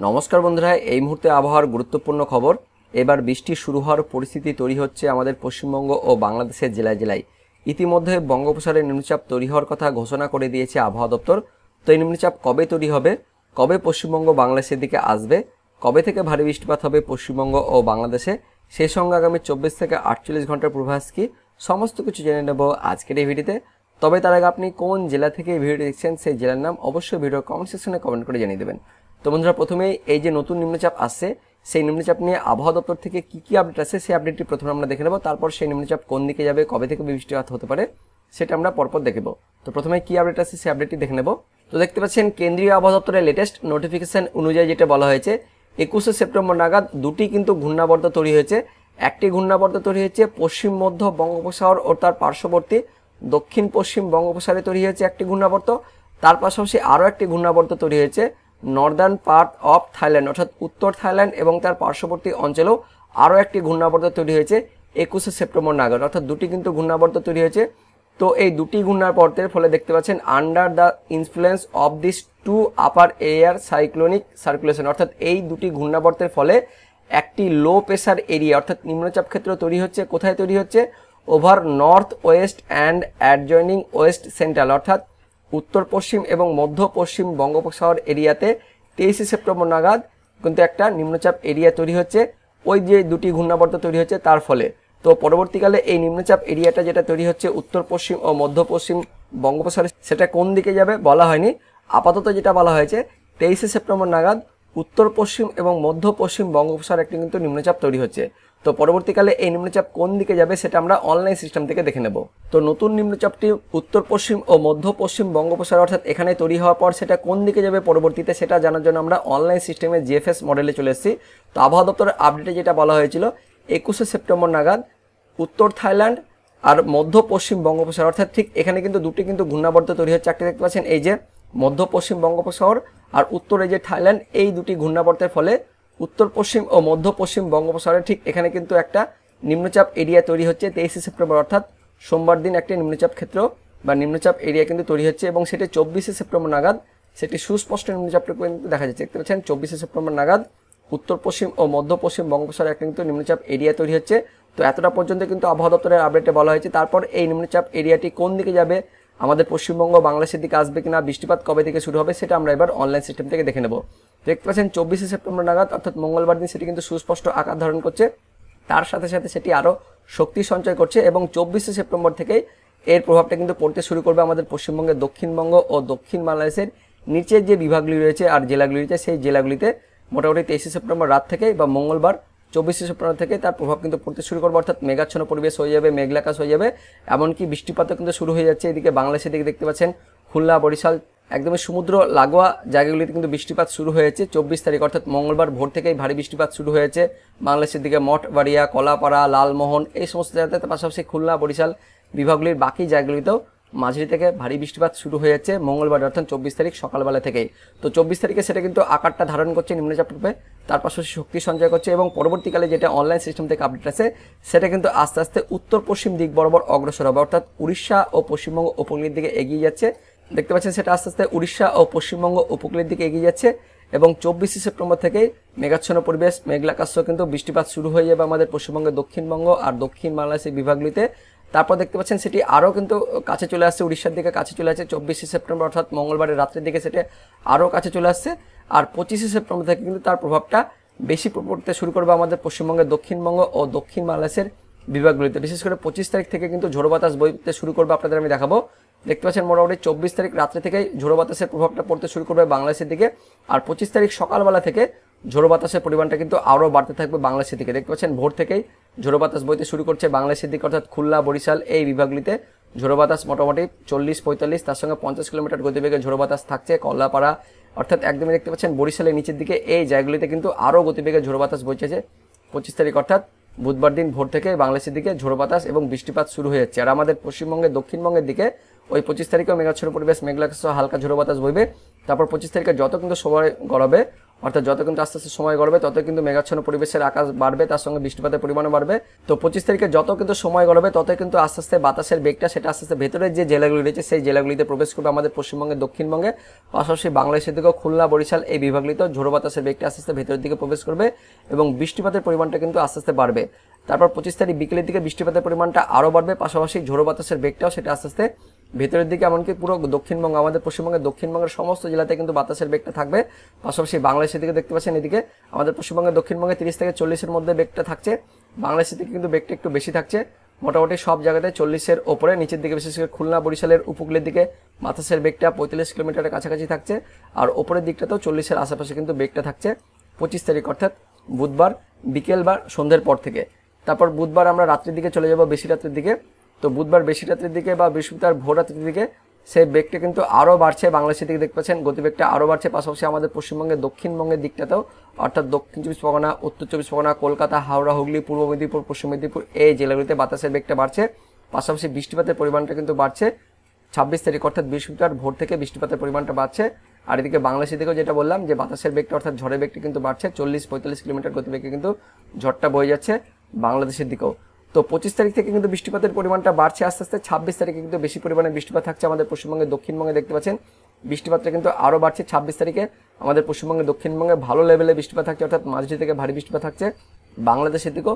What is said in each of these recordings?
নমস্কার বন্ধুরা, এই মুহূর্তে আবহাওয়ার গুরুত্বপূর্ণ খবর। এবার বৃষ্টি শুরু হওয়ার পরিস্থিতি তৈরি হচ্ছে আমাদের পশ্চিমবঙ্গ ও বাংলাদেশের জেলায় জেলায়। ইতিমধ্যে বঙ্গোপসাগরে নিম্নচাপ তৈরি হওয়ার কথা ঘোষণা করে দিয়েছে আবহাওয়া দপ্তর। তো এই নিম্নচাপ কবে তৈরি হবে, কবে পশ্চিমবঙ্গ বাংলাদেশের দিকে আসবে, কবে থেকে ভারী বৃষ্টিপাত হবে পশ্চিমবঙ্গ ও বাংলাদেশে, সেই সঙ্গে আগামী 24 থেকে 48 ঘন্টার পূর্বাভাস কি, সমস্ত কিছু জেনে নেব আজকের এই ভিডিওতে। তবে তার আগে আপনি কোন জেলা থেকে এই ভিডিওটি দেখছেন সেই জেলার নাম অবশ্যই ভিডিওর কমেন্ট সেকশনে কমেন্ট করে জানিয়ে দেবেন। তো বন্ধুরা, প্রথমেই এই যে নতুন নিম্নচাপ আসছে, সেই নিম্নচাপ নিয়ে আবহাওয়া দপ্তর থেকে কি কি আপডেট আছে সেই আপডেটটি প্রথমে আমরা দেখে নেব। তারপর সেই নিম্নচাপ কোন দিকে যাবে, কবে থেকে বৃষ্টিপাত হতে পারে সেটা আমরা পরপর দেখব। তো প্রথমে কি আপডেট আছে সেই আপডেটটি দেখে নেব। তো দেখতে পাচ্ছেন কেন্দ্রীয় আবহাওয়া দপ্তরের লেটেস্ট নোটিফিকেশন অনুযায়ী যেটা বলা হয়েছে, 21শে সেপ্টেম্বর নাগাদ দুটি কিন্তু ঘূর্ণাবর্ত তৈরি হয়েছে। একটি ঘূর্ণাবর্ত তৈরি হয়েছে পশ্চিম মধ্য বঙ্গোপসাগর ও তার পার্শ্ববর্তী দক্ষিণ পশ্চিম বঙ্গোপসাগরে তৈরি হয়েছে একটি ঘূর্ণাবর্ত। তার পাশাপাশি আরও একটি ঘূর্ণাবর্ত তৈরি হয়েছে নর্দার্ন পার্ট অফ থাইল্যান্ড, অর্থাৎ উত্তর থাইল্যান্ড এবং তার পার্শ্ববর্তী অঞ্চলেও আরও একটি ঘূর্ণাবর্ত তৈরি হয়েছে 21শে সেপ্টেম্বর নাগাদ, অর্থাৎ দুটি কিন্তু ঘূর্ণাবর্ত তৈরি হয়েছে। তো এই দুটি ঘূর্ণাবর্তের ফলে দেখতে পাচ্ছেন under the influence of this two upper air cyclonic circulation, অর্থাৎ এই দুটি ঘূর্ণাবর্তের ফলে একটি লো প্রেসার এরিয়া অর্থাৎ নিম্নচাপ ক্ষেত্র তৈরি হচ্ছে। কোথায় তৈরি হচ্ছে? Over north West and adjoining West central, অর্থাৎ উত্তর পশ্চিম এবং মধ্য পশ্চিম বঙ্গোপসাগর এরিয়াতে 23শে সেপ্টেম্বর নাগাদ কিন্তু একটা নিম্নচাপ এরিয়া তৈরি হচ্ছে ওই যে দুটি ঘূর্ণাবর্ত তৈরি হচ্ছে তার ফলে। তো পরবর্তীকালে এই নিম্নচাপ এরিয়াটা যেটা তৈরি হচ্ছে উত্তর পশ্চিম ও মধ্য পশ্চিম বঙ্গোপসাগরে, সেটা কোন দিকে যাবে বলা হয়নি। আপাতত যেটা বলা হয়েছে 23শে সেপ্টেম্বর নাগাদ উত্তর পশ্চিম এবং মধ্য পশ্চিম বঙ্গোপসাগরে একটি কিন্তু নিম্নচাপ তৈরি হচ্ছে। তো পরবর্তীকালে এই নিম্নচাপ কোন দিকে যাবে সেটা আমরা অনলাইন সিস্টেম থেকে দেখে নেব। তো নতুন নিম্নচাপটি উত্তর পশ্চিম ও মধ্য পশ্চিম বঙ্গোপসাগর অর্থাৎ এখানে তৈরি হওয়ার পর সেটা কোন দিকে যাবে পরবর্তীতে সেটা জানার জন্য আমরা অনলাইন সিস্টেমে জিএফএস মডেলে চলে এসেছি। তো আবহাওয়া দপ্তরের আপডেটে যেটা বলা হয়েছিল 21শে সেপ্টেম্বর নাগাদ উত্তর থাইল্যান্ড আর মধ্য পশ্চিম বঙ্গোপসাগর, অর্থাৎ ঠিক এখানে কিন্তু দুটি কিন্তু ঘূর্ণাবর্ত তৈরি হচ্ছে। একটা দেখতে পাচ্ছেন এই যে মধ্য পশ্চিম বঙ্গোপসাগর আর উত্তরে যে থাইল্যান্ড, এই দুটি ঘূর্ণাবর্তের ফলে উত্তর পশ্চিম ও মধ্য পশ্চিম বঙ্গোপসাগরে ঠিক এখানে কিন্তু একটা নিম্নচাপ এরিয়া তৈরি হচ্ছে 23শে সেপ্টেম্বর, অর্থাৎ সোমবার দিন একটি নিম্নচাপ ক্ষেত্র বা নিম্নচাপ এরিয়া কিন্তু তৈরি হচ্ছে এবং সেটি 24শে সেপ্টেম্বর নাগাদ সেটি সুস্পষ্ট নিম্নচাপটা কিন্তু দেখা যাচ্ছে। দেখতে পাচ্ছেন 24শে সেপ্টেম্বর নাগাদ উত্তর পশ্চিম ও মধ্য পশ্চিম বঙ্গোপসাগরে একটা কিন্তু নিম্নচাপ এরিয়া তৈরি হচ্ছে। তো এতটা পর্যন্ত কিন্তু আবহাওয়া দপ্তরের আপডেটে বলা হয়েছে। তারপর এই নিম্নচাপ এরিয়াটি কোন দিকে যাবে, আমাদের পশ্চিমবঙ্গ বাংলাদেশের দিকে আসবে কিনা, বৃষ্টিপাত কবে থেকে শুরু হবে সেটা আমরা এবার অনলাইন সিস্টেম থেকে দেখে নেব। দেখতে পাচ্ছেন 24শে সেপ্টেম্বর নাগাদ অর্থাৎ মঙ্গলবার দিন সেটি কিন্তু সুস্পষ্ট আকার ধারণ করছে, তার সাথে সাথে সেটি আরও শক্তি সঞ্চয় করছে এবং 24শে সেপ্টেম্বর থেকেই এর প্রভাবটা কিন্তু পড়তে শুরু করবে আমাদের পশ্চিমবঙ্গের দক্ষিণবঙ্গ ও দক্ষিণ বাংলাদেশের নিচের যে বিভাগগুলি রয়েছে আর জেলাগুলি রয়েছে, সেই জেলাগুলিতে মোটামুটি 23শে সেপ্টেম্বর রাত থেকে বা মঙ্গলবার 24শে সেপ্টেম্বর থেকে তার প্রভাব কিন্তু পড়তে শুরু করবে, অর্থাৎ মেঘাচ্ছন্ন পরিবেশ হয়ে যাবে, মেঘলাকাশ হয়ে যাবে, এমনকি বৃষ্টিপাতও কিন্তু শুরু হয়ে যাচ্ছে। এদিকে বাংলাদেশের দিকে দেখতে পাচ্ছেন খুলনা, বরিশাল একদমই সমুদ্র লাগোয়া জায়গাগুলিতে কিন্তু বৃষ্টিপাত শুরু হয়েছে 24 তারিখ, অর্থাৎ মঙ্গলবার ভোর থেকেই ভারী বৃষ্টিপাত শুরু হয়েছে বাংলাদেশের দিকে মঠবাড়িয়া, কলাপাড়া, লালমোহন এই সমস্ত জায়গাতে, পাশাপাশি খুলনা বরিশাল বিভাগগুলির বাকি জায়গাগুলিতেও মাঝারি থেকে ভারী বৃষ্টিপাত শুরু হয়ে যাচ্ছে মঙ্গলবার অর্থাৎ 24 তারিখ সকালবেলা থেকেই। তো 24 তারিখে সেটা কিন্তু আকারটা ধারণ করছে নিম্নচাপ রূপে, তার পাশাপাশি শক্তি সঞ্চয় করছে এবং পরবর্তীকালে যেটা অনলাইন সিস্টেম থেকে আপডেট আছে সেটা কিন্তু আস্তে আস্তে উত্তর পশ্চিম দিক বরাবর অগ্রসর হবে, অর্থাৎ উড়িষ্যা ও পশ্চিমবঙ্গ উপকূলের দিকে এগিয়ে যাচ্ছে। দেখতে পাচ্ছেন সেটা আস্তে আস্তে উড়িষ্যা ও পশ্চিমবঙ্গ উপকূলের দিকে এগিয়ে যাচ্ছে এবং 24শে সেপ্টেম্বর থেকেই মেঘাচ্ছন্ন পরিবেশ, মেঘলাকাশ কিন্তু বৃষ্টিপাত শুরু হয়ে যাবে আমাদের পশ্চিমবঙ্গের দক্ষিণবঙ্গ আর দক্ষিণ বাংলাদেশের বিভাগগুলিতে। তারপর দেখতে পাচ্ছেন সেটি আরও কিন্তু কাছে চলে আসছে, উড়িষ্যার দিকে কাছে চলে আসছে 24শে সেপ্টেম্বর অর্থাৎ মঙ্গলবারের রাত্রের দিকে সেটা আরও কাছে চলে আসছে। আর 25শে সেপ্টেম্বর থেকে কিন্তু তার প্রভাবটা বেশি পড়তে শুরু করবে আমাদের পশ্চিমবঙ্গের দক্ষিণবঙ্গ ও দক্ষিণ বাংলাদেশের বিভাগগুলিতে। বিশেষ করে 25 তারিখ থেকে কিন্তু ঝোড়ো বাতাস বইতে শুরু করবে, আপনাদের আমি দেখাবো। দেখতে পাচ্ছেন মোটামুটি 24 তারিখ রাত্রে থেকেই ঝোড়ো বাতাসের প্রভাবটা পড়তে শুরু করবে বাংলাদেশের দিকে, আর 25 তারিখ সকালবেলা থেকে ঝোড়ো বাতাসের পরিমাণটা কিন্তু আরও বাড়তে থাকবে বাংলাদেশের দিকে। দেখতে পাচ্ছেন ভোর থেকেই ঝোড়ো বাতাস বইতে শুরু করছে বাংলাদেশের দিকে, অর্থাৎ খুলনা, বরিশাল এই বিভাগগুলিতে ঝোড়ো বাতাস মোটামুটি 40-45 তার সঙ্গে 50 কিলোমিটার গতিবেগে ঝোড়ো বাতাস থাকছে। কলাপাড়া অর্থাৎ একদমই দেখতে পাচ্ছেন বরিশালের নিচের দিকে এই জায়গাগুলিতে কিন্তু আরও গতিবেগে ঝোড়ো বাতাস বইছে 25 তারিখ অর্থাৎ বুধবার দিন ভোর থেকে বাংলাদেশের দিকে ঝোড়ো বাতাস এবং বৃষ্টিপাত শুরু হয়ে যাচ্ছে। আর আমাদের পশ্চিমবঙ্গের দক্ষিণবঙ্গের দিকে ওই 25 তারিখেও মেঘাচ্ছন্ন পরিবেশ, মেঘলাকাশ হালকা ঝোড়ো বাতাস বইবে। তারপর 25 তারিখে যত কিন্তু সময় গড়াবে অর্থাৎ যত কিন্তু আস্তে আস্তে সময় গড়বে তত কিন্তু মেঘাচ্ছন্ন পরিবেশের আকাশ বাড়বে, তার সঙ্গে বৃষ্টিপাতের পরিমাণও বাড়বে। তো 25 তারিখে যত কিন্তু সময় গড়বে তত কিন্তু আস্তে আস্তে বাতাসের বেগটা সেটা আস্তে আস্তে ভেতরের যে জেলাগুলি রয়েছে সেই জেলাগুলিতে প্রবেশ করবে আমাদের পশ্চিমবঙ্গের দক্ষিণবঙ্গে, পাশাপাশি বাংলাদেশের দিকেও খুলনা বরিশাল এই বিভাগগুলিতেও ঝোড়ো বাতাসের বেগটা আস্তে আস্তে ভেতরের দিকে প্রবেশ করবে এবং বৃষ্টিপাতের পরিমাণটা কিন্তু আস্তে আস্তে বাড়বে। তারপর 25 তারিখ বিকেলের দিকে বৃষ্টিপাতের পরিমাণটা আরও বাড়বে, পাশাপাশি ঝোড়ো বাতাসের বেগটাও সেটা আস্তে আস্তে ভেতরের দিকে, এমনকি পুরো দক্ষিণবঙ্গ আমাদের পশ্চিমবঙ্গের দক্ষিণবঙ্গের সমস্ত জেলাতে কিন্তু বাতাসের বেগটা থাকবে। পাশাপাশি বাংলাদেশের দিকে দেখতে পাচ্ছেন এদিকে আমাদের পশ্চিমবঙ্গের দক্ষিণবঙ্গে 30 থেকে 40-এর মধ্যে বেগটা থাকছে, বাংলাদেশের দিকে কিন্তু বেগটা একটু বেশি থাকছে, মোটামুটি সব জায়গাতে 40-এর ওপরে, নিচের দিকে বিশেষ করে খুলনা বরিশালের উপকূলের দিকে বাতাসের বেগটা 45 কিলোমিটারের কাছাকাছি থাকছে, আর ওপরের দিকটাতেও 40-এর আশেপাশে কিন্তু বেগটা থাকছে 25 তারিখ অর্থাৎ বুধবার বিকেল বা সন্ধ্যের পর থেকে। তারপর বুধবার আমরা রাত্রির দিকে চলে যাব, বেশি রাত্রির দিকে। তো বুধবার বেশি রাত্রির দিকে বা বৃহস্পতিবার ভোর রাত্রির দিকে সেই বেগটা কিন্তু আরও বাড়ছে, বাংলাদেশের দিকে দেখতে পাচ্ছেন গতিবেগটা আরও বাড়ছে, পাশাপাশি আমাদের পশ্চিমবঙ্গের দক্ষিণবঙ্গের দিকটাতেও অর্থাৎ দক্ষিণ 24 পরগনা, উত্তর 24 পরগনা, কলকাতা, হাওড়া, হুগলি, পূর্ব মেদিনীপুর, পশ্চিম মেদিনীপুর এই জেলাগুলিতে বাতাসের বেগটা বাড়ছে, পাশাপাশি বৃষ্টিপাতের পরিমাণটা কিন্তু বাড়ছে। 26 তারিখ অর্থাৎ বৃহস্পতিবার ভোর থেকে বৃষ্টিপাতের পরিমাণটা বাড়ছে। আর এদিকে বাংলাদেশের দিকেও যেটা বললাম যে বাতাসের বেগটা অর্থাৎ ঝড়ের বেগটা কিন্তু বাড়ছে, 40-45 কিলোমিটার গতিবেগে কিন্তু ঝড়টা বয়ে যাচ্ছে বাংলাদেশের দিকেও। তো 25 তারিখ থেকে কিন্তু বৃষ্টিপাতের পরিমাণটা বাড়ছে আস্তে আস্তে। 26 তারিখে কিন্তু বেশি পরিমাণে বৃষ্টিপাত থাকছে আমাদের পশ্চিমবঙ্গের দক্ষিণবঙ্গে, দেখতে পাচ্ছেন বৃষ্টিপাতটা কিন্তু আরও বাড়ছে। 26 তারিখে আমাদের পশ্চিমবঙ্গের দক্ষিণবঙ্গে ভালো লেভেলে বৃষ্টিপাত থাকছে, অর্থাৎ মাঝারি থেকে ভারী বৃষ্টিপাত থাকছে, বাংলাদেশের দিকেও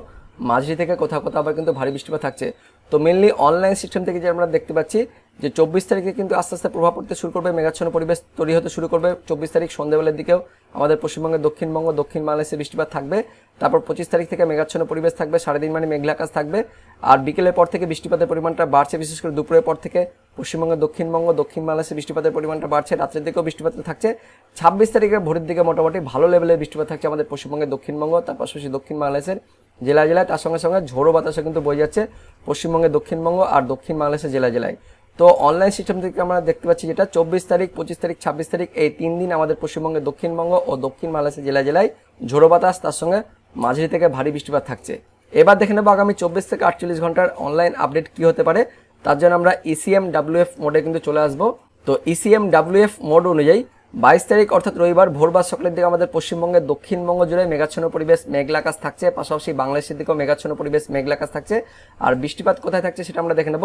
মাঝারি থেকে কোথাও কোথাও আবার কিন্তু ভারী বৃষ্টিপাত থাকছে। তো মেনলি অনলাইন সিস্টেম থেকে যে আমরা দেখতে পাচ্ছি যে 24 তারিখে কিন্তু আস্তে আস্তে প্রভাব পড়তে শুরু করবে, মেঘাচ্ছন্ন পরিবেশ তৈরি হতে শুরু করবে। 24 তারিখ সন্ধ্যাবেলার দিকেও আমাদের পশ্চিমবঙ্গের দক্ষিণবঙ্গ, দক্ষিণ বাংলাদেশে বৃষ্টিপাত থাকবে। তারপর 25 তারিখ থেকে মেঘাচ্ছন্ন পরিবেশ থাকবে, সারাদিন মানে মেঘলা আকাশ থাকবে। আর বিকেলের পর থেকে বৃষ্টিপাতের পরিমাণটা বাড়ছে, বিশেষ করে দুপুরের পর থেকে পশ্চিমবঙ্গের দক্ষিণবঙ্গ, দক্ষিণ বাংলাদেশে বৃষ্টিপাতের পরিমাণটা বাড়ছে, রাত্রের দিকেও বৃষ্টিপাত থাকছে। 26 তারিখে ভোরের দিকে মোটামুটি ভালো লেভেলের বৃষ্টিপাত থাকছে আমাদের পশ্চিমবঙ্গের দক্ষিণবঙ্গ, তার পাশাপাশি দক্ষিণ বাংলাদেশের জেলায় জেলায়, তার সঙ্গে সঙ্গে ঝোড়ো বাতাসে কিন্তু বয়ে যাচ্ছে পশ্চিমবঙ্গের দক্ষিণবঙ্গ আর দক্ষিণ বাংলাদেশের জেলায় জেলায়। তো অনলাইন সিস্টেম থেকে আমরা দেখতে পাচ্ছি যেটা 24 তারিখ, 25 তারিখ, 26 তারিখ এই 3 দিন আমাদের পশ্চিমবঙ্গের দক্ষিণবঙ্গ ও দক্ষিণ বাংলাদেশের জেলায় জেলায় ঝোড়ো বাতাস, তার সঙ্গে মাঝারি থেকে ভারী বৃষ্টিপাত থাকছে। এবার দেখে নেব আগামী 24 থেকে 48 ঘন্টার অনলাইন আপডেট কি হতে পারে। তার জন্য আমরা ECMWF মোডে কিন্তু চলে আসবো। তো ECMWF মোড অনুযায়ী 22 তারিখ অর্থাৎ রবিবার ভোর বা সকালের দিকে আমাদের পশ্চিমবঙ্গের দক্ষিণবঙ্গ জুড়ে মেঘাচ্ছন্ন পরিবেশ মেঘলা আকাশ থাকছে, পাশাপাশি বাংলাদেশের দিকেও মেঘাচ্ছন্ন পরিবেশ মেঘলা আকাশ থাকছে। আর বৃষ্টিপাত কোথায় থাকছে সেটা আমরা দেখে নেব।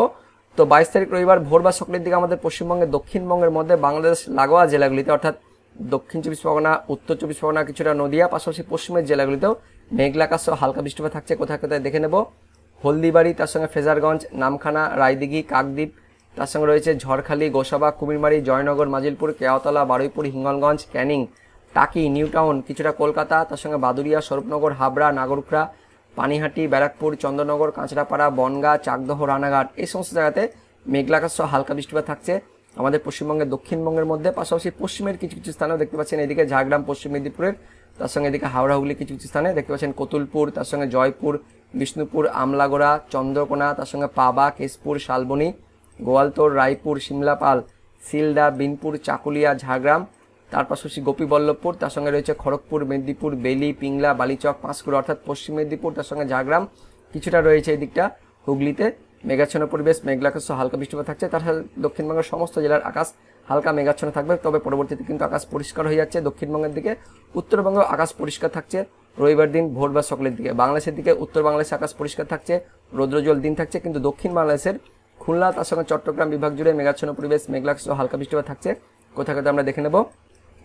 তো 22 তারিখ রবিবার ভোর বা সকালের দিকে আমাদের পশ্চিমবঙ্গের দক্ষিণবঙ্গের মধ্যে বাংলাদেশ লাগোয়া জেলাগুলিতে অর্থাৎ দক্ষিণ 24 পরগনা, উত্তর 24 পরগনা, কিছুটা নদিয়া, পাশাপাশি পশ্চিমের জেলাগুলিতেও মেঘলা আকাশ সহ হালকা বৃষ্টিপাত থাকছে কোথায় কোথায় দেখে নেব। হলদিবাড়ি, তার সঙ্গে ফ্রেজারগঞ্জ, নামখানা, রায়দিঘি, কাকদ্বীপ, তার সঙ্গে রয়েছে ঝড়খালি, গোসাবা, কুমিরমারি, জয়নগর, মাজিলপুর, কেওতলা, বারুইপুর, হিঙ্গলগঞ্জ, ক্যানিং, টাকি, নিউটাউন, কিছুটা কলকাতা, তার সঙ্গে বাদুরিয়া, স্বরূপনগর, হাবড়া, নাগরুখরা, পানিহাটি, ব্যারাকপুর, চন্দ্রনগর, কাঁচরাপাড়া, বনগাঁ, চাকদহ, রানাঘাট এই সমস্ত জায়গাতে মেঘলা আকাশ সহ হালকা বৃষ্টিপাত থাকছে আমাদের পশ্চিমবঙ্গের দক্ষিণবঙ্গের মধ্যে। পাশাপাশি পশ্চিমের কিছু কিছু স্থানেও দেখতে পাচ্ছেন এদিকে ঝাড়গ্রাম, পশ্চিম মেদিনীপুরের, তার সঙ্গে এদিকে হাওড়া, হুগলি কিছু কিছু স্থানে দেখতে পাচ্ছেন কতুলপুর, তার সঙ্গে জয়পুর, বিষ্ণুপুর, আমলাগোড়া, চন্দ্রকোনা, তার সঙ্গে পাবা, কেশপুর, শালবনী, গোয়ালতোর, রায়পুর, সিমলাপাল, সিলদা, বিনপুর, চাকুলিয়া, ঝাড়গ্রাম, তার পাশাপাশি গোপীবল্লভপুর, তার সঙ্গে রয়েছে খড়গপুর, মেদিনীপুর, বেলি, পিংলা, বালিচক, পাঁশকুড়া অর্থাৎ পশ্চিম মেদিনীপুর, তার সঙ্গে ঝাড়গ্রাম, কিছুটা রয়েছে এই দিকটা হুগলিতে মেঘাচ্ছন্ন পরিবেশ মেঘলা আকাশ হালকা বৃষ্টিপাত থাকছে। তার সাথে দক্ষিণবঙ্গের সমস্ত জেলার আকাশ হালকা মেঘাচ্ছন্ন থাকবে, তবে পরবর্তীতে কিন্তু আকাশ পরিষ্কার হয়ে যাচ্ছে দক্ষিণবঙ্গের দিকে। উত্তরবঙ্গে আকাশ পরিষ্কার থাকছে রবিবার দিন ভোর বা সকালের দিকে। বাংলাদেশের দিকে উত্তর বাংলাদেশে আকাশ পরিষ্কার থাকছে, রৌদ্রোজ্জ্বল দিন থাকছে, কিন্তু দক্ষিণ বাংলাদেশের খুলনা, তার সঙ্গে চট্টগ্রাম বিভাগ জুড়ে মেঘাচ্ছন্ন পরিবেশ মেঘলা আকাশ হালকা বৃষ্টিপাত থাকছে কোথায় কোথায় আমরা দেখে নেব।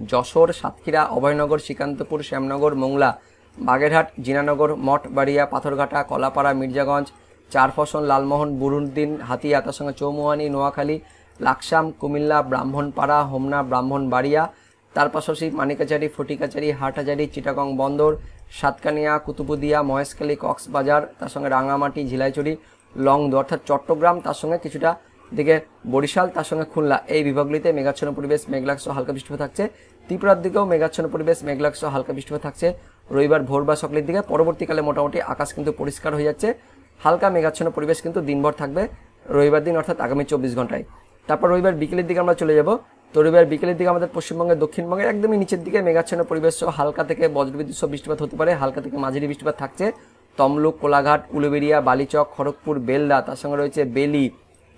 যশোর, সাতক্ষীরা, অভয়নগর, শ্রীকান্তপুর, শ্যামনগর, মোংলা, বাগেরহাট, জিনানগর, মঠবাড়িয়া, পাথরঘাটা, কলাপাড়া, মির্জাগঞ্জ, চারফসন, লালমোহন, বুরুনদিন, হাতিয়া, তার সঙ্গে চৌমুহানি, নোয়াখালী, লাকসাম, কুমিল্লা, ব্রাহ্মণপাড়া, হোমনা, ব্রাহ্মণবাড়িয়া, তার পাশাপাশি মানিকাচারি, ফটিকাচারি, হাটহাজারি, চিটাগং বন্দর, সাতকানিয়া, কুতুবুদিয়া, মহেশখালী, কক্সবাজার, তার সঙ্গে রাঙামাটি, ঝিলাইচড়ি, লংদু অর্থাৎ চট্টগ্রাম, তার সঙ্গে কিছুটা দিকে বরিশাল, তার সঙ্গে খুলনা এই বিভাগগুলিতে মেঘাচ্ছন্ন পরিবেশ মেঘলা আকাশ হালকা বৃষ্টিপাত থাকছে। ত্রিপুরার দিকেও মেঘাচ্ছন্ন পরিবেশ মেঘলা আকাশ হালকা বৃষ্টিপাত থাকছে রবিবার ভোর বা সকালের দিকে। পরবর্তীকালে মোটামুটি আকাশ কিন্তু পরিষ্কার হয়ে যাচ্ছে, হালকা মেঘাচ্ছন্ন পরিবেশ কিন্তু দিনভর থাকবে রবিবার দিন অর্থাৎ আগামী 24 ঘন্টায়। তারপর রবিবার বিকেলের দিকে আমরা চলে যাব। তো রবিবার বিকেলের দিকে আমাদের পশ্চিমবঙ্গের দক্ষিণবঙ্গের একদমই নিচের দিকে মেঘাচ্ছন্ন পরিবেশ সহ হালকা থেকে বজ্রবিদ্যুৎ সহ বৃষ্টিপাত হতে পারে, হালকা থেকে মাঝারি বৃষ্টিপাত থাকছে তমলুক, কোলাঘাট, উলুবেড়িয়া, বালিচক, খড়গপুর, বেলদা, তার সঙ্গে রয়েছে বেলি,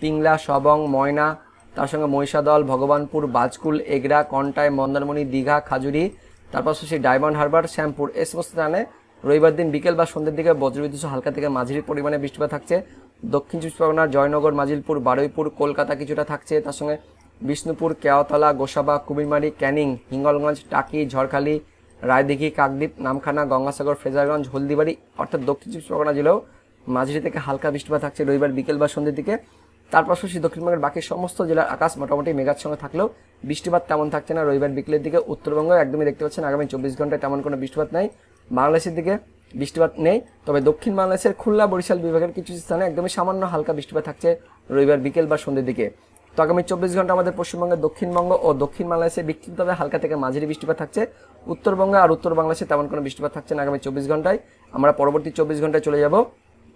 পিংলা, সবং, ময়না, তার সঙ্গে মহিষাদল, ভগবানপুর, বাজকুল, এগরা, কন্টাই, মন্দারমণি, দীঘা, খাজুরি, তার পাশাপাশি ডায়মন্ড হারবার, শ্যামপুর এই সমস্ত স্থানে রবিবার দিন বিকেল বা সন্ধ্যের দিকে বজ্রবিদ্যুৎ সহ হালকা থেকে মাঝারি পরিমাণে বৃষ্টিপাত থাকছে। দক্ষিণ চব্বিশ পরগনা, জয়নগর, মাজিলপুর, বারুইপুর, কলকাতা কিছুটা থাকছে। তার সঙ্গে বিষ্ণুপুর, কেওয়াতলা, গোসাবা, কুমিরমারি, ক্যানিং, হিঙ্গলগঞ্জ, টাকি, ঝড়খালি, রায়দিঘি, কাকদ্বীপ, নামখানা, গঙ্গাসাগর, ফ্রেজারগঞ্জ, হলদিবাড়ি অর্থাৎ দক্ষিণ চব্বিশ পরগনা জেলাও মাঝারি থেকে হালকা বৃষ্টিপাত থাকছে রবিবার বিকেল বা সন্ধ্যের দিকে। তার পাশাপাশি দক্ষিণবঙ্গের বাকি সমস্ত জেলার আকাশ মোটামুটি মেঘার সঙ্গে থাকলেও বৃষ্টিপাত তেমন থাকছে না রবিবার বিকেলের দিকে। উত্তরবঙ্গ একদমই দেখতে পাচ্ছেন আগামী 24 ঘন্টায় তেমন কোনো বৃষ্টিপাত নাই। বাংলাদেশের দিকে বৃষ্টিপাত নেই, তবে দক্ষিণ বাংলাদেশের খুলনা, বরিশাল বিভাগের কিছু স্থানে একদমই সামান্য হালকা বৃষ্টিপাত থাকছে রবিবার বিকেল বা সন্ধ্যের দিকে। তো আগামী 24 ঘন্টা আমাদের পশ্চিমবঙ্গের দক্ষিণবঙ্গ ও দক্ষিণ বাংলাদেশে বিক্ষিপ্তভাবে হালকা থেকে মাঝারি বৃষ্টিপাত থাকছে। উত্তরবঙ্গে আর উত্তর বাংলাদেশে তেমন কোনো বৃষ্টিপাত থাকছে না আগামী 24 ঘন্টায়। আমরা পরবর্তী 24 ঘন্টায় চলে যাব।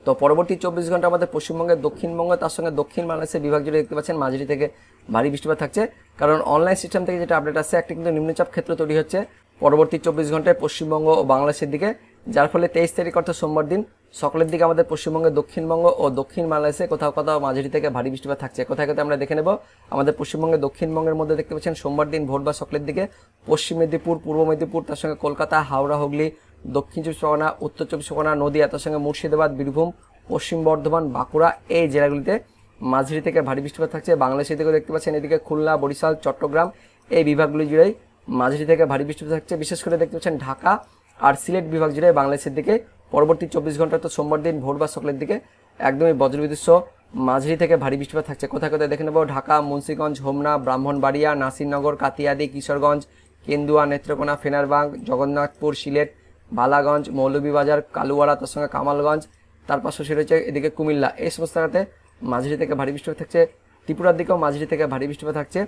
তো পরবর্তী 24 ঘন্টা আমাদের পশ্চিমবঙ্গের দক্ষিণবঙ্গ তার সঙ্গে দক্ষিণ বাংলাদেশের বিভাগ জুড়ে দেখতে পাচ্ছেন মাঝারি থেকে ভারী বৃষ্টিপাত থাকছে। কারণ অনলাইন সিস্টেম থেকে যেটা আপডেট আসছে, একটা কিন্তু নিম্নচাপ ক্ষেত্র তৈরি হচ্ছে পরবর্তী 24 ঘন্টায় পশ্চিমবঙ্গ ও বাংলাদেশের দিকে, যার ফলে 23 তারিখ অর্থাৎ সোমবার দিন সকালের দিকে আমাদের পশ্চিমবঙ্গের দক্ষিণবঙ্গ ও দক্ষিণ বাংলাদেশে কোথাও কোথাও মাঝারি থেকে ভারী বৃষ্টিপাত থাকছে। কোথায় কোথায় আমরা দেখে নেব। আমাদের পশ্চিমবঙ্গের দক্ষিণবঙ্গের মধ্যে দেখতে পাচ্ছেন সোমবার দিন ভোর বা সকালের দিকে পশ্চিম মেদিনীপুর, পূর্ব মেদিনীপুর, তার সঙ্গে কলকাতা, হাওড়া, হুগলি, দক্ষিণ চব্বিশ পরগনা, উত্তর চব্বিশ পরগনা, নদিয়া, তার সঙ্গে মুর্শিদাবাদ, বীরভূম, পশ্চিম বর্ধমান, বাঁকুড়া এই জেলাগুলিতে মাঝারি থেকে ভারী বৃষ্টিপাত থাকছে। বাংলাদেশের দিকেও দেখতে পাচ্ছেন এদিকে খুলনা, বরিশাল, চট্টগ্রাম এই বিভাগগুলি জুড়েই মাঝারি থেকে ভারী বৃষ্টিপাত থাকছে। বিশেষ করে দেখতে পাচ্ছেন ঢাকা আর সিলেট বিভাগ জুড়ে বাংলাদেশের দিকে পরবর্তী 24 ঘন্টা তো সোমবার দিন ভোর বা সকালের দিকে একদমই বজ্রবিদ্যুৎ সহ মাঝারি থেকে ভারী বৃষ্টিপাত থাকছে। কোথায় কোথায় দেখে নেব। ঢাকা, মুন্সিগঞ্জ, হোমনা, ব্রাহ্মণবাড়িয়া, নাসিরনগর, কাতিয়াদি, কিশোরগঞ্জ, কেন্দুয়া, নেত্রকোনা, ফেনারবাগ, জগন্নাথপুর, সিলেট, বালাগঞ্জ, মৌলভীবাজার, কালুয়াড়া, তার সঙ্গে কামালগঞ্জ, তার পাশাপাশি রয়েছে এদিকে কুমিল্লা এই সমস্ত জায়গাতে মাঝারি থেকে ভারী বৃষ্টিপাত থাকছে। ত্রিপুরার দিকেও মাঝারি থেকে ভারী বৃষ্টিপাত থাকছে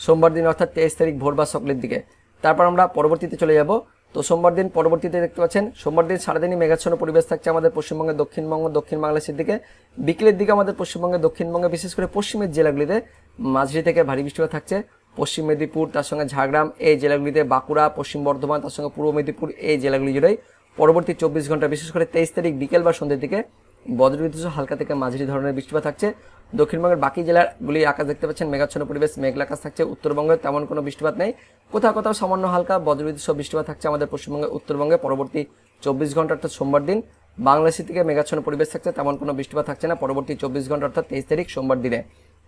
সোমবার দিন অর্থাৎ 23 তারিখ ভোর বা সকালের দিকে। তারপর আমরা পরবর্তীতে চলে যাব। তো সোমবার দিন পরবর্তীতে দেখতে পাচ্ছেন সোমবার দিন সারাদিনই মেঘাচ্ছন্ন পরিবেশ থাকছে আমাদের পশ্চিমবঙ্গের দক্ষিণবঙ্গ, দক্ষিণ বাংলাদেশের দিকে। বিকেলের দিকে আমাদের পশ্চিমবঙ্গের দক্ষিণবঙ্গে বিশেষ করে পশ্চিমের জেলাগুলিতে মাঝারি থেকে ভারী বৃষ্টিপাত থাকছে। পশ্চিম মেদিনীপুর, তার সঙ্গে ঝাড়গ্রাম এই জেলাগুলিতে, বাঁকুড়া, পশ্চিম বর্ধমান, তার সঙ্গে পূর্ব মেদিনীপুর এই জেলাগুলি জুড়েই পরবর্তী 24 ঘন্টা বিশেষ করে 23 তারিখ বিকেল বা সন্ধ্যের দিকে বজ্রবিদ্যুৎ সহ হালকা থেকে মাঝারি ধরনের বৃষ্টিপাত থাকছে। দক্ষিণবঙ্গের বাকি জেলাগুলি আকাশ দেখতে পাচ্ছেন মেঘাচ্ছন্ন পরিবেশ, মেঘলা আকাশ থাকছে। উত্তরবঙ্গে তেমন কোনো বৃষ্টিপাত নেই, কোথাও কোথাও সামান্য হালকা বজ্রবিদ্যুৎ সহ বৃষ্টিপাত থাকছে আমাদের পশ্চিমবঙ্গে উত্তরবঙ্গে পরবর্তী 24 ঘন্টা অর্থাৎ সোমবার দিন। বাংলাদেশের থেকে মেঘাচ্ছন্ন পরিবেশ থাকছে, তেমন কোনো বৃষ্টিপাত থাকছে না পরবর্তী 24 ঘন্টা অর্থাৎ 23 তারিখ সোমবার দিনে।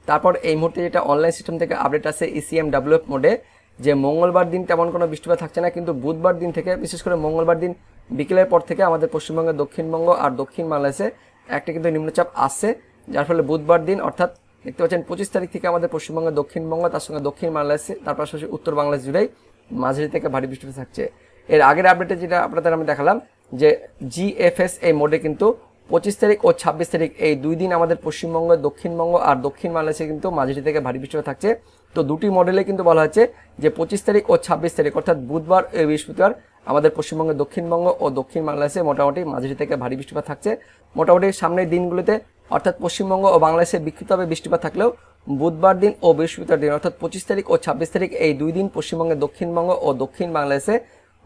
তারপর এই মুহূর্তে যেটা অনলাইন সিস্টেম থেকে আপডেট আছে ECMWF মোডে, যে মঙ্গলবার দিন তেমন কোনো বৃষ্টিপাত থাকছে না, কিন্তু বুধবার দিন থেকে বিশেষ করে মঙ্গলবার দিন বিকেলের পর থেকে আমাদের পশ্চিমবঙ্গের দক্ষিণবঙ্গ আর দক্ষিণ বাংলাদেশে একটা কিন্তু নিম্নচাপ আসছে, যার ফলে বুধবার দিন অর্থাৎ দেখতে পাচ্ছেন 25 তারিখ থেকে আমাদের পশ্চিমবঙ্গের দক্ষিণবঙ্গ তার সঙ্গে দক্ষিণ বাংলাদেশে তার পাশাপাশি উত্তর বাংলাদেশ জুড়েই মাঝারি থেকে ভারী বৃষ্টিপাত থাকছে। এর আগের আপডেটে যেটা আপনাদের আমি দেখালাম যে GFS এই মোডে কিন্তু 25 তারিখ ও 26 তারিখ এই দুই দিন আমাদের পশ্চিমবঙ্গ, দক্ষিণবঙ্গ আর দক্ষিণ বাংলাদেশে কিন্তু মাঝারি থেকে ভারী বৃষ্টিপাত থাকছে। তো দুটি মডেলে কিন্তু বলা হচ্ছে যে 25 তারিখ ও 26 তারিখ অর্থাৎ বুধবার ও বৃহস্পতিবার আমাদের পশ্চিমবঙ্গের দক্ষিণবঙ্গ ও দক্ষিণ বাংলাদেশে মোটামুটি মাঝারি থেকে ভারী বৃষ্টিপাত থাকছে। মোটামুটি সামনের দিনগুলোতে অর্থাৎ পশ্চিমবঙ্গ ও বাংলাদেশে বিক্ষিপ্তভাবে বৃষ্টিপাত থাকলেও বুধবার দিন ও বৃহস্পতিবার দিন অর্থাৎ 25 তারিখ ও 26 তারিখ এই দুই দিন পশ্চিমবঙ্গের দক্ষিণবঙ্গ ও দক্ষিণ বাংলাদেশে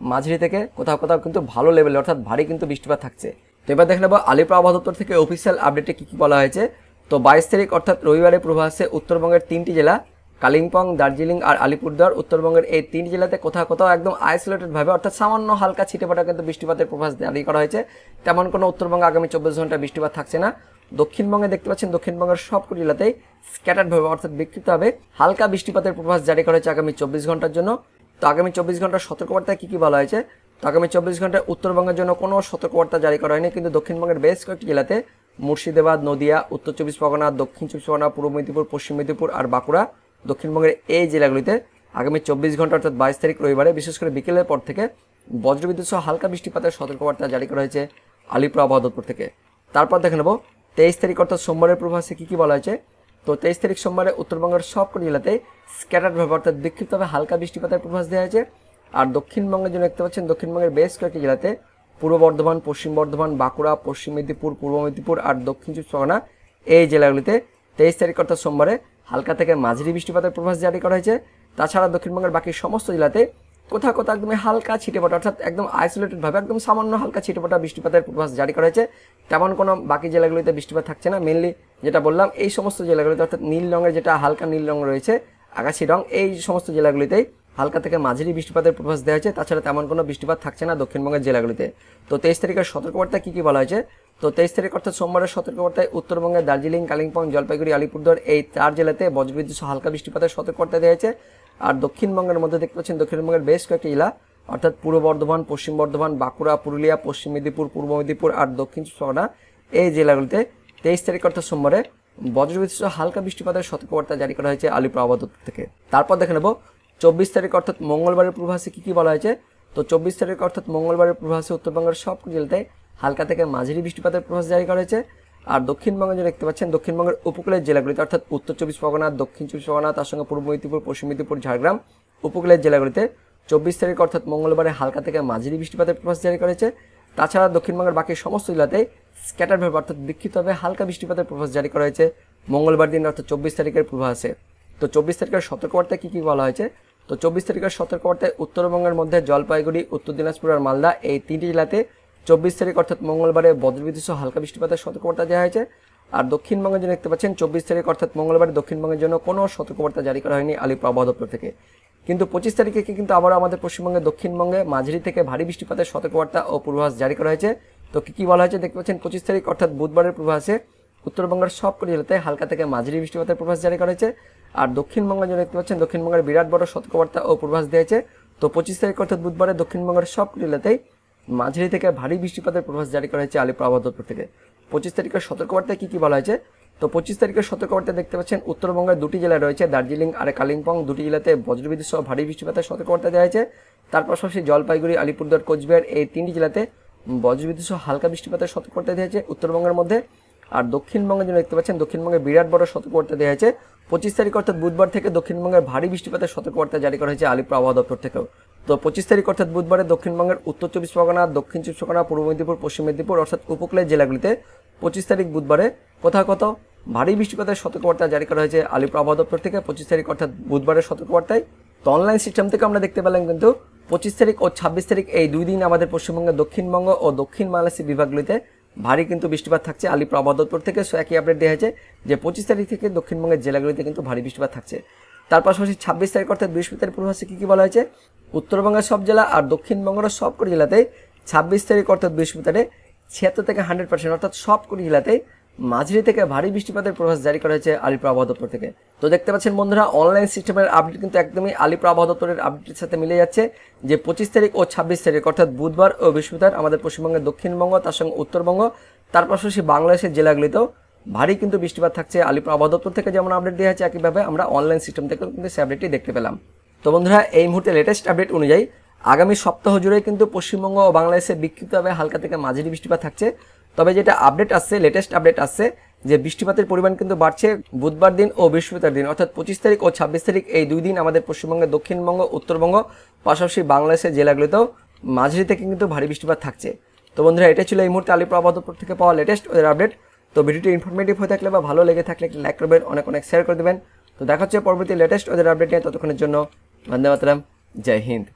মাঝারি থেকে কোথাও কোথাও কিন্তু ভালো লেভেলে অর্থাৎ ভারী কিন্তু বৃষ্টিপাত থাকছে। তো এবার দেখে নেব আলিপুর আবহাওয়া দপ্তর থেকে অফিসিয়াল আপডেটে কী কী বলা হয়েছে। তো 22 তারিখ অর্থাৎ রবিবারের পূর্বাভাসে উত্তরবঙ্গের 3টি জেলা কালিম্পং, দার্জিলিং আর আলিপুরদুয়ার উত্তরবঙ্গের এই 3টি জেলাতে কোথাও কোথাও একদম আইসোলেটেডভাবে অর্থাৎ সামান্য হালকা ছিটেফাটা কিন্তু বৃষ্টিপাতের পূর্বাভাস জারি করা হয়েছে। তেমন কোনো উত্তরবঙ্গে আগামী 24 ঘন্টা বৃষ্টিপাত থাকছে না। দক্ষিণবঙ্গে দেখতে পাচ্ছেন দক্ষিণবঙ্গের সবকটি জেলাতেই স্ক্যাটার্ডভাবে অর্থাৎ বিক্ষিপ্তভাবে হালকা বৃষ্টিপাতের পূর্বাভাস জারি করা হয়েছে আগামী 24 ঘন্টার জন্য। তো আগামী 24 ঘন্টার সতর্কবার্তায় কী কী বলা হয়েছে। তো আগামী 24 ঘন্টায় উত্তরবঙ্গের জন্য কোনো সতর্কবার্তা জারি করা হয়নি, কিন্তু দক্ষিণবঙ্গের বেশ কয়েকটি জেলাতে মুর্শিদাবাদ, নদিয়া, উত্তর চব্বিশ পরগনা, দক্ষিণ চব্বিশ পরগনা, পূর্ব মেদিনীপুর, পশ্চিম মেদিনীপুর আর বাঁকুড়া দক্ষিণবঙ্গের এই জেলাগুলিতে আগামী 24 ঘন্টা অর্থাৎ 22 তারিখ রবিবারে বিশেষ করে বিকেলের পর থেকে বজ্রবিদ্যুৎ সহ হালকা বৃষ্টিপাতের সতর্কবার্তা জারি করা হয়েছে আলিপুর আবহাওয়া দপ্তর থেকে। তারপর দেখে নেব 23 তারিখ অর্থাৎ সোমবারের পূর্বাভাসে কী কী বলা হয়েছে। তো 23 তারিখ সোমবারে উত্তরবঙ্গের সবকটি জেলাতে স্ক্যাটার্ডভাবে অর্থাৎ বিক্ষিপ্তভাবে হালকা বৃষ্টিপাতের পূর্বাভাস দেওয়া হয়েছে। আর দক্ষিণবঙ্গের জন্য দেখতে পাচ্ছেন দক্ষিণবঙ্গের বেশ কয়েকটি জেলাতে পূর্ব বর্ধমান, পশ্চিম বর্ধমান, বাঁকুড়া, পশ্চিম মেদিনীপুর, পূর্ব মেদিনীপুর আর দক্ষিণ চব্বিশ পরগনা এই জেলাগুলিতে 23 তারিখ অর্থাৎ সোমবারে হালকা থেকে মাঝারি বৃষ্টিপাতের পূর্বাভাস জারি করা হয়েছে। তাছাড়া দক্ষিণবঙ্গের বাকি সমস্ত জেলাতে কোথাও কোথাও একদমই হালকা ছিটেফোঁটা অর্থাৎ একদম আইসোলেটেডভাবে একদম সামান্য হালকা ছিটেফোঁটা বৃষ্টিপাতের পূর্বাভাস জারি করা হয়েছে। তেমন কোনো বাকি জেলাগুলিতে বৃষ্টিপাত থাকছে না। মেনলি যেটা বললাম এই সমস্ত জেলাগুলিতে অর্থাৎ নীল রঙের যেটা হালকা নীল রঙ রয়েছে আকাশি রং এই সমস্ত জেলাগুলিতেই হালকা থেকে মাঝারি বৃষ্টিপাতের পূর্বাভাস দেওয়া হয়েছে। তাছাড়া তেমন কোনো বৃষ্টিপাত থাকছে না দক্ষিণবঙ্গের জেলাগুলিতে। তো 23 তারিখের সতর্কবার্তায় কী কী বলা হয়েছে? তো 23 তারিখ অর্থাৎ সোমবারের সতর্কবার্তায় উত্তরবঙ্গের দার্জিলিং, কালিম্পং, জলপাইগুড়ি, আলিপুরদুয়ার এই 4 জেলাতে বজ্রবিদ্যুৎ সহ হালকা বৃষ্টিপাতের সতর্কবার্তা দেওয়া হয়েছে। আর দক্ষিণবঙ্গের মধ্যে দেখতে পাচ্ছেন দক্ষিণবঙ্গের বেশ কয়েকটি জেলা অর্থাৎ পূর্ব বর্ধমান, পশ্চিম বর্ধমান, বাঁকুড়া, পুরুলিয়া, পশ্চিম মেদিনীপুর, পূর্ব মেদিনীপুর আর দক্ষিণ চব্বিশ পরগনা এই জেলাগুলিতে 23 তারিখ অর্থাৎ সোমবারে বজ্রবিদ্যুৎ সহ হালকা বৃষ্টিপাতের সতর্কবার্তা জারি করা হয়েছে আলিপুর আবহাওয়া দপ্তর থেকে। তারপর দেখে নেব 24 তারিখ অর্থাৎ মঙ্গলবারের পূর্বাভাসে কী কী বলা হয়েছে। তো 24 তারিখ অর্থাৎ মঙ্গলবারের পূর্বাভাসে উত্তরবঙ্গের সব জেলাতে হালকা থেকে মাঝারি বৃষ্টিপাতের পূর্বাভাস জারি করা হয়েছে। আর দক্ষিণবঙ্গে যে দেখতে পাচ্ছেন দক্ষিণবঙ্গের উপকূলের জেলাগুলিতে অর্থাৎ উত্তর চব্বিশ পরগনা, দক্ষিণ চব্বিশ পরগনা, তার সঙ্গে পূর্ব মেদিনীপুর, পশ্চিম মেদিনীপুর, ঝাড়গ্রাম উপকূলের জেলাগুলিতে 24 তারিখ অর্থাৎ মঙ্গলবারে হালকা থেকে মাঝারি বৃষ্টিপাতের পূর্বাভাস জারি করেছে। তাছাড়া দক্ষিণবঙ্গের বাকি সমস্ত জেলাতে স্ক্যাটারভাবে অর্থাৎ বিক্ষিপ্তভাবে হালকা বৃষ্টিপাতের পূর্বাভাস জারি করা হয়েছে মঙ্গলবার দিন অর্থাৎ 24 তারিখের পূর্বাভাসে। তো 24 তারিখের সতর্কবার্তায় কী কী বলা হয়েছে? তো 24 তারিখের সতর্কবার্তায় উত্তরবঙ্গের মধ্যে জলপাইগুড়ি, উত্তর দিনাজপুর আর মালদা এই 3টি জেলাতে 24 তারিখ অর্থাৎ মঙ্গলবারে বজ্রবিদ্যুৎ সহ হালকা বৃষ্টিপাতের সতর্কবার্তা দেওয়া হয়েছে। আর দক্ষিণবঙ্গের জন্য দেখতে পাচ্ছেন 24 তারিখ অর্থাৎ মঙ্গলবারে দক্ষিণবঙ্গের জন্য কোনো সতর্কবার্তা জারি করা হয়নি আলিপুর আবহাওয়া দপ্তর থেকে। কিন্তু 25 তারিখে কিন্তু আবার আমাদের পশ্চিমবঙ্গের দক্ষিণবঙ্গে মাঝারি থেকে ভারী বৃষ্টিপাতের সতর্কবার্তা ও পূর্বাভাস জারি করা হয়েছে। তো কী কী বলা হয়েছে দেখতে পাচ্ছেন 25 তারিখ অর্থাৎ বুধবারের পূর্বাভাসে উত্তরবঙ্গের সবকটি জেলাতে হালকা থেকে মাঝারি বৃষ্টিপাতের পূর্বাভাস জারি করা হয়েছে। আর দক্ষিণবঙ্গের জন্য দেখতে পাচ্ছেন দক্ষিণবঙ্গের বিরাট বড় সতর্কবার্তা ও পূর্বাভাস দিয়েছে। তো 25 তারিখ অর্থাৎ বুধবারে দক্ষিণবঙ্গের সবকটি জেলাতেই মাঝারি থেকে ভারী বৃষ্টিপাতের পূর্বাভাস জারি করা হয়েছে আলিপুর আবহাওয়া দপ্তর থেকে। 25 তারিখের সতর্কবার্তায় কী কী বলা হয়েছে? তো 25 তারিখের সতর্কবার্তা দেখতে পাচ্ছেন উত্তরবঙ্গের 2টি জেলা রয়েছে দার্জিলিং আর কালিম্পং, 2টি জেলাতে বজ্রবিদ্যুৎ সহ ভারী বৃষ্টিপাতের সতর্কবার্তা দেওয়া হয়েছে। তার পাশাপাশি জলপাইগুড়ি, আলিপুরদুয়ার, কোচবিহার এই 3টি জেলাতে বজ্রবিদ্যুৎ সহ হালকা বৃষ্টিপাতের সতর্কবার্তা দেওয়া হয়েছে উত্তরবঙ্গের মধ্যে। আর দক্ষিণবঙ্গের জন্য দেখতে পাচ্ছেন দক্ষিণবঙ্গে বিরাট বড় সতর্কবার্তা দেওয়া হয়েছে 25 তারিখ অর্থাৎ বুধবার থেকে দক্ষিণবঙ্গের ভারী বৃষ্টিপাতের সতর্কবার্তা জারি করা হয়েছে আলিপুর আবহাওয়া দপ্তর থেকেও। তো 25 তারিখ অর্থাৎ বুধবারে দক্ষিণবঙ্গের উত্তর চব্বিশ পরগনা, দক্ষিণ চব্বিশ পরগনা, পূর্ব মেদিনীপুর, পশ্চিম মেদিনীপুর অর্থাৎ উপকূলের জেলাগুলিতে 25 তারিখ বুধবারে কোথাও ভারী বৃষ্টিপাতের সতর্কবার্তা জারি করা হয়েছে আলিপুর আবহাওয়া দপ্তর থেকে 25 তারিখ অর্থাৎ বুধবারের সতর্কবার্তায়। তো অনলাইন সিস্টেম থেকে আমরা দেখতে পেলাম কিন্তু 25 তারিখ ও 26 তারিখ এই 2 দিন আমাদের পশ্চিমবঙ্গের দক্ষিণবঙ্গ ও দক্ষিণ বাংলাদেশের বিভাগগুলিতে ভারী কিন্তু বৃষ্টিপাত থাকছে আলিপুর আবহাওয়া দপ্তর থেকে। সো একই আপডেট দেওয়া হয়েছে যে 25 তারিখ থেকে দক্ষিণবঙ্গের জেলাগুলিতে কিন্তু ভারী বৃষ্টিপাত থাকছে। তার পাশাপাশি 26 তারিখ অর্থাৎ বৃহস্পতিবার পূর্বাভাসে কী কী বলা হয়েছে? উত্তরবঙ্গের সব জেলা আর দক্ষিণবঙ্গের সবকটি জেলাতেই 26 তারিখ অর্থাৎ বৃহস্পতিবারে 76 থেকে 100% অর্থাৎ সবকটি জেলাতেই মাঝারি থেকে ভারী বৃষ্টিপাতের পূর্বাভাস জারি করা হয়েছে আলিপুর আবহাওয়া দপ্তর থেকে। তো দেখতে পাচ্ছেন বন্ধুরা অনলাইন সিস্টেমের আপডেট কিন্তু একদমই আলিপুর আবহাওয়া দপ্তরের আপডেটের সাথে মিলে যাচ্ছে যে 25 তারিখ ও 26 তারিখ অর্থাৎ বুধবার ও বৃহস্পতিবার আমাদের পশ্চিমবঙ্গের দক্ষিণবঙ্গ তার সঙ্গে উত্তরবঙ্গ তার পাশাপাশি বাংলাদেশের জেলাগুলিতেও ভারী কিন্তু বৃষ্টিপাত থাকছে আলিপুর আবহাওয়া দপ্তর থেকে যেমন আপডেট দেওয়া হয়েছে একইভাবে আমরা অনলাইন সিস্টেম থেকে কিন্তু সেই আপডেটটি দেখতে পেলাম। তো বন্ধুরা এই মুহূর্তে লেটেস্ট আপডেট অনুযায়ী আগামী সপ্তাহ জুড়ে কিন্তু পশ্চিমবঙ্গ ও বাংলাদেশে বিক্ষিপ্তভাবে হালকা থেকে মাঝারি বৃষ্টিপাত থাকছে। তবে যেটা আপডেট আসছে লেটেস্ট আপডেট আসছে যে বৃষ্টিপাতের পরিমাণ কিন্তু বাড়ছে বুধবার দিন ও বৃহস্পতিবার দিন অর্থাৎ 25 তারিখ ও 26 তারিখ এই 2 দিন আমাদের পশ্চিমবঙ্গের দক্ষিণবঙ্গ, উত্তরবঙ্গ পাশাপাশি বাংলাদেশের জেলাগুলিতেও মাঝারি থেকে কিন্তু ভারী বৃষ্টিপাত থাকছে। তো বন্ধুরা এটা ছিল এই মুহূর্তে আলিপুর আবহাওয়া দপ্তর থেকে পাওয়া লেটেস্ট ওদের আপডেট। তো ভিডিওটি ইনফরমেটিভ হয়ে থাকলে বা ভালো লেগে থাকলে একটি লাইক করবেন, অনেক শেয়ার করে দেবেন। তো দেখা হচ্ছে পরবর্তী লেটেস্ট ওদের আপডেট নিয়ে, ততক্ষণের জন্য বন্দে মাতরম, জয় হিন্দ।